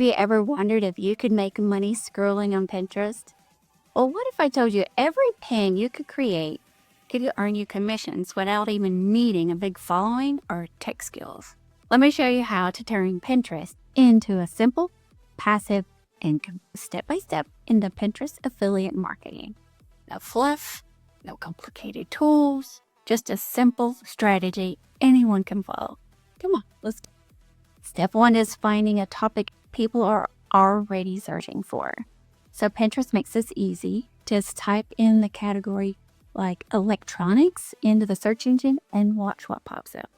you ever wondered if you could make money scrolling on Pinterest? Well, what if I told you every pin you could create could earn you commissions without even needing a big following or tech skills? Let me show you how to turn Pinterest into a simple, passive income step by step into Pinterest affiliate marketing. No fluff, no complicated tools, just a simple strategy anyone can follow. Come on, let's go. Step 1 is finding a topic people are already searching for. So Pinterest makes this easy. Just type in the category like electronics into the search engine and watch what pops up.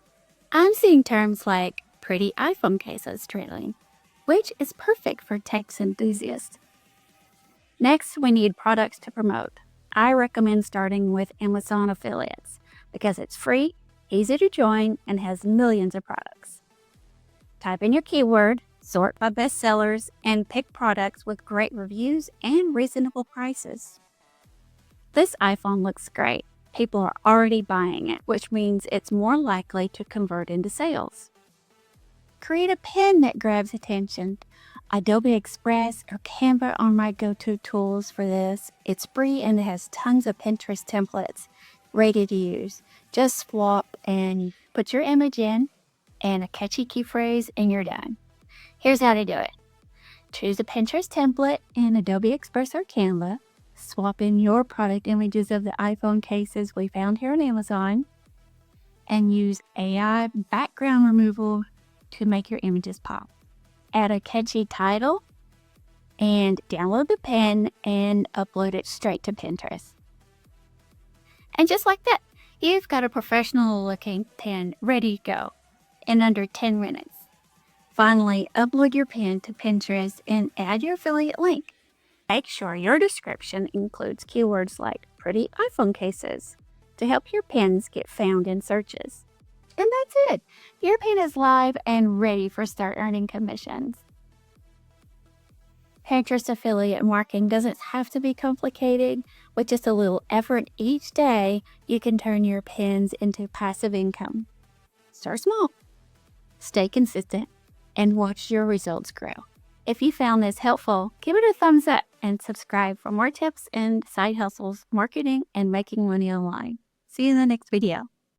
I'm seeing terms like pretty iPhone cases trailing, which is perfect for tech enthusiasts. Next, we need products to promote. I recommend starting with Amazon affiliates because it's free, easy to join, and has millions of products. Type in your keyword, sort by bestsellers, and pick products with great reviews and reasonable prices. This iPhone looks great. People are already buying it, which means it's more likely to convert into sales. Create a pin that grabs attention. Adobe Express or Canva are my go-to tools for this. It's free and it has tons of Pinterest templates ready to use. Just swap and put your image in and a catchy key phrase and you're done. Here's how to do it. Choose a Pinterest template in Adobe Express or Canva. Swap in your product images of the iPhone cases we found here on Amazon and use AI background removal to make your images pop. Add a catchy title and download the pin and upload it straight to Pinterest. And just like that, you've got a professional looking pin ready to go in under 10 minutes. Finally, upload your pin to Pinterest and add your affiliate link. Make sure your description includes keywords like pretty iPhone cases to help your pins get found in searches. And that's it. Your pin is live and ready for start earning commissions. Pinterest affiliate marketing doesn't have to be complicated. With just a little effort each day, you can turn your pins into passive income. Start small, stay consistent, and watch your results grow. If you found this helpful, give it a thumbs up and subscribe for more tips and side hustles, marketing, and making money online. See you in the next video.